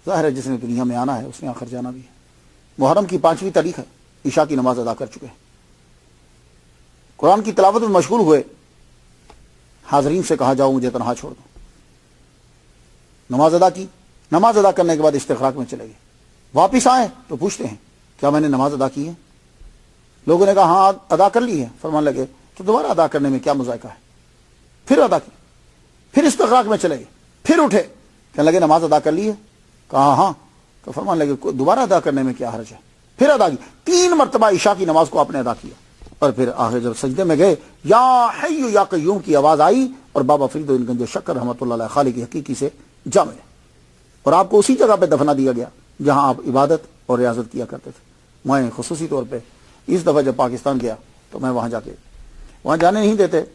ज़ाहिर है जिसने दुनिया में आना है उसने आखिर जाना भी है। मुहर्रम की 5वीं तारीख है, ईशा की नमाज अदा कर चुके हैं, कुरान की तिलावत में मशगूल हुए। हाजरीन से कहा जाओ मुझे तनहा छोड़ दो। नमाज अदा की, नमाज अदा करने के बाद इस्तिग़राक़ में चले गए। वापिस आए तो पूछते हैं क्या मैंने नमाज अदा की है? लोगों ने कहा हाँ अदा कर ली है। फरमान लगे तो दोबारा अदा करने में क्या मुज़ायका है? फिर अदा की, फिर इस्तिग़राक़ में चले गए, फिर उठे, कहने लगे नमाज अदा कर ली है? कहा हाँ। तो फरमान लगे दोबारा अदा करने में क्या हर्ज है? फिर अदा की, 3 मरतबा ईशा की नमाज को आपने अदा किया। और फिर आखिर जब सजदे में गए, या हय्यु या क़य्यूम की आवाज़ आई और बाबा फरीदुद्दीन गंज शक्कर रहमतुल्लाह अलैह खालिक हकीकी से जा मिले। और आपको उसी जगह पे दफना दिया गया जहां आप इबादत और रियाजत किया करते थे। मैं खुसूसी तौर पे इस दफ़ा जब पाकिस्तान गया तो मैं वहाँ जाके, वहाँ जाने नहीं देते,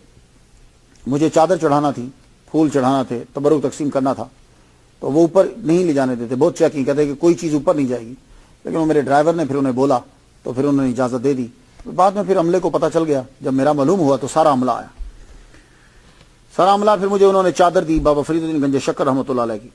मुझे चादर चढ़ाना थी, फूल चढ़ाना थे, तबरुक तकसीम करना था, तो वो ऊपर नहीं ले जाने देते, बहुत चेकिंग, कहते कि कोई चीज़ ऊपर नहीं जाएगी। लेकिन वो मेरे ड्राइवर ने फिर उन्हें बोला तो फिर उन्होंने इजाज़त दे दी। बाद में फिर अमले को पता चल गया, जब मेरा मालूम हुआ तो सारा अमला आया, सारा अमला फिर मुझे उन्होंने चादर दी बाबा फरीदुद्दीन गंज शक्कर रहमतुल्लाह अलैह की।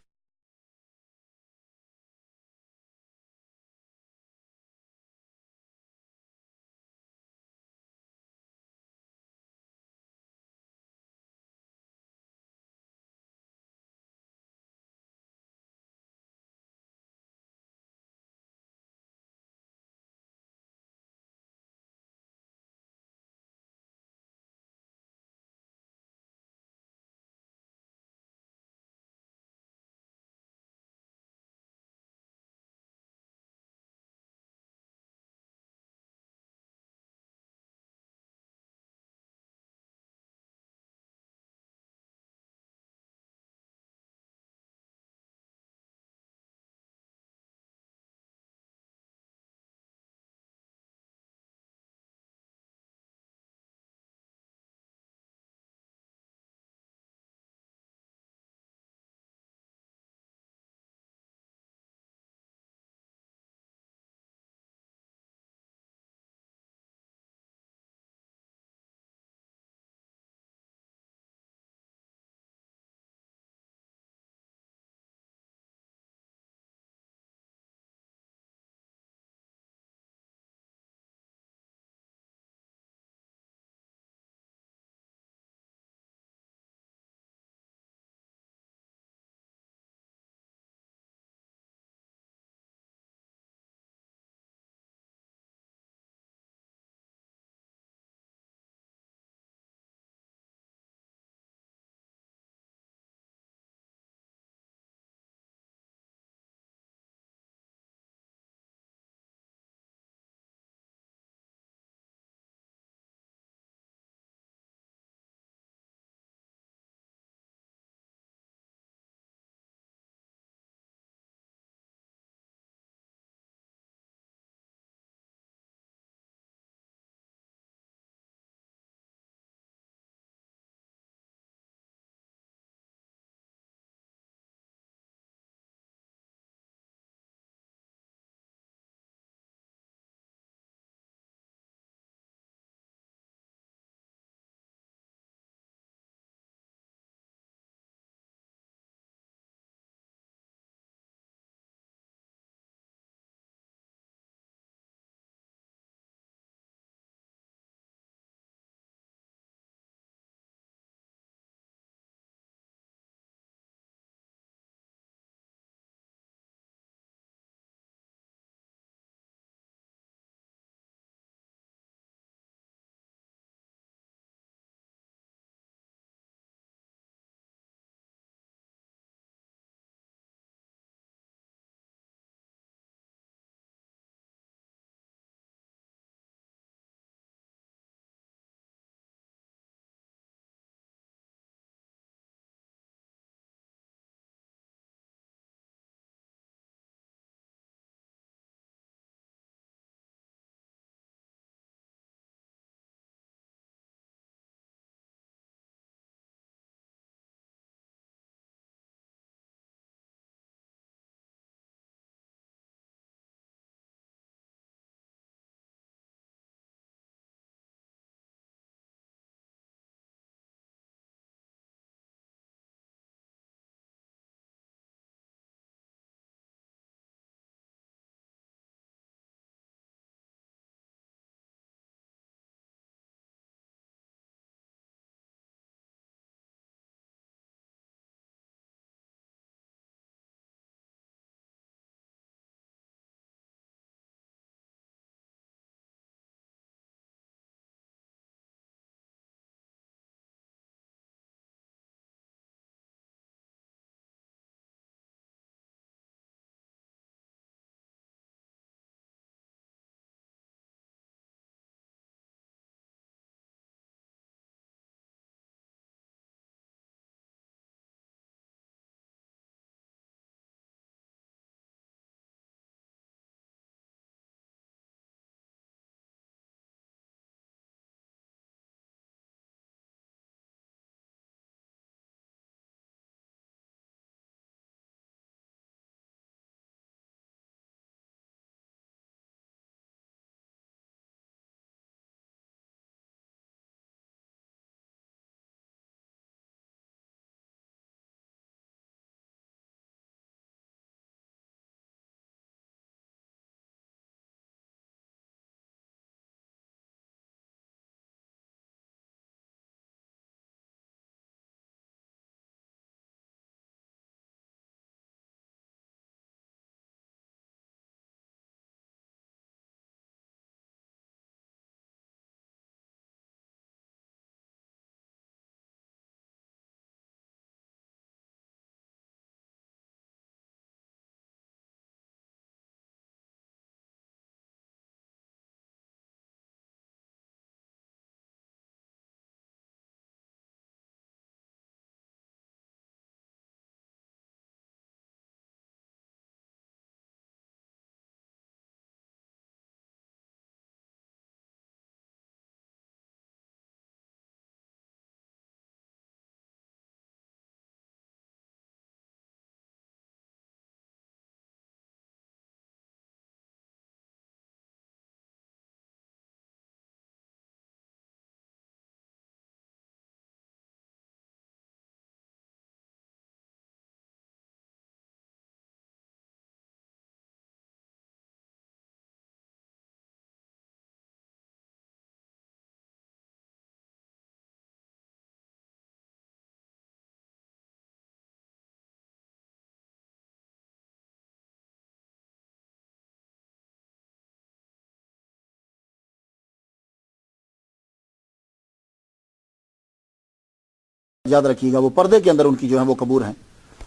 याद रखिएगा, वो पर्दे के अंदर उनकी जो है वो कबूर है,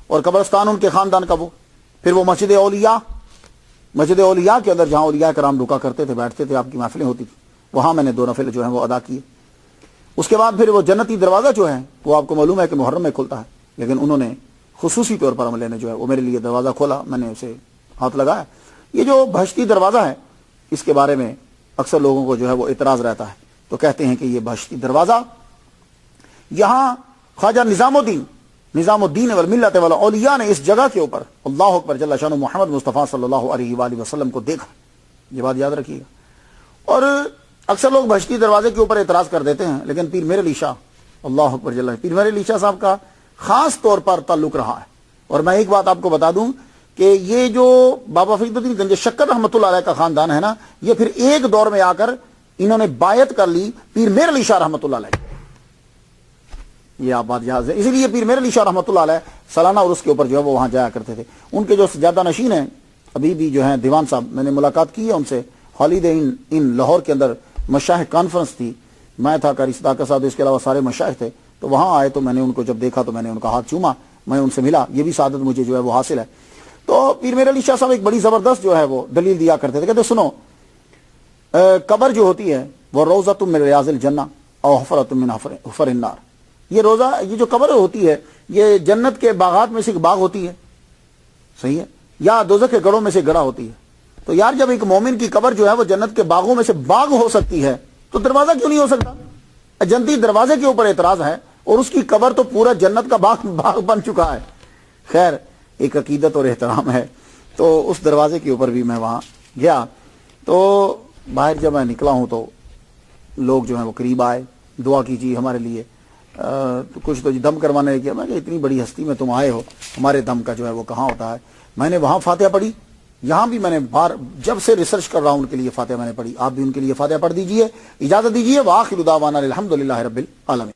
और कब्रस्तान उनके खानदान का वो। फिर वो मस्जिद औलिया के अंदर जहाँ औलिया कराम रुका करते थे, बैठते थे, आपकी महफिलें होती थी, वहाँ मैंने 2 नफिल जो है वो अदा किए। उसके बाद फिर वो जन्नती दरवाज़ा जो है वो आपको मालूम है कि मुहर्रम में खुलता है, लेकिन उन्होंने खुसूसी तौर पर अमले ने जो है वो मेरे लिए दरवाज़ा खोला, मैंने उसे हाथ लगाया। ये जो बहश्ती दरवाज़ा है, इसके बारे में अक्सर लोगों को जो है वो इतराज़ रहता है, तो कहते हैं कि ये बहश्ती दरवाज़ा यहाँ ख्वाजा निज़ामुद्दीन वल मिल्लत वल औलिया ने इस जगह के ऊपर अल्लाह अकबर जल्ल शानु मोहम्मद मुस्तफ़ा सल्लल्लाहु अलैहि वसल्लम को देखा। ये बात याद रखिएगा। और अक्सर लोग बहश्ती दरवाजे के ऊपर एतराज़ कर देते हैं, लेकिन पीर मेरे अली शाह अल्लाह अकबर जल्ल, पीर मेरे अली शाह साहब का खास तौर पर ताल्लुक रहा है। और मैं एक बात आपको बता दूं कि ये जो बाबा फरीदुद्दीन गंज शक्कर रहमतुल्लाह अलैह का खानदान है ना, ये फिर एक दौर में आकर इन्होंने बायत कर ली पीर मेरे अली शाह रहमतुल्लाह अलैह। ये आप बात याद है। इसीलिए पीर मेरे अली शाह रहमतुल्लाह अलैह सालाना उर्स के ऊपर जो है वो वहां जाया करते थे। उनके जो सज्जादा नशीन हैं अभी भी जो है दीवान साहब, मैंने मुलाकात की है उनसे, हॉलीडे इन लाहौर के अंदर मशाइख कॉन्फ्रेंस थी, मैं था, कारी सदाकत साहब, इसके अलावा सारे मशाइख थे, तो वहां आए तो मैंने उनको जब देखा तो मैंने उनका हाथ चूमा, मैं उनसे मिला, ये भी सादत मुझे जो है वो हासिल है। तो पीर मेरे अली शाह साहब एक बड़ी जबरदस्त जो है वो दलील दिया करते थे, कहते सुनो, कब्र जो होती है वो रोज़तुम मिन रियाज़िल जन्नह और हुफ़रतुम मिन हुफ़रिन नार। ये रोज़ा, ये जो कब्र होती है, ये जन्नत के बागात में से एक बाग होती है, सही है, या दोज़ख के गढ़ों में से गड़ा होती है। तो यार जब एक मोमिन की कब्र जो है वो जन्नत के बागों में से बाग हो सकती है, तो दरवाजा क्यों नहीं हो सकता? जन्नती दरवाजे के ऊपर एतराज है, और उसकी कब्र तो पूरा जन्नत का बाग बन चुका है। खैर, एक अकीदत और एहतराम है। तो उस दरवाजे के ऊपर भी मैं वहाँ गया, तो बाहर जब मैं निकला हूँ तो लोग जो है वो करीब आए, दुआ कीजिए हमारे लिए, तो कुछ तो दम करवाने किया। मैं इतनी बड़ी हस्ती में तुम आए हो, हमारे दम का जो है वो कहाँ होता है। मैंने वहाँ फातिहा पढ़ी, यहाँ भी मैंने बार जब से रिसर्च कर रहा हूँ उनके लिए फातिहा मैंने पढ़ी। आप भी उनके लिए फातिहा पढ़ दीजिए, इजाज़त दीजिए। व आखिरु दावाना अल्हम्दुलिल्लाहि रब्बिल आलमीन।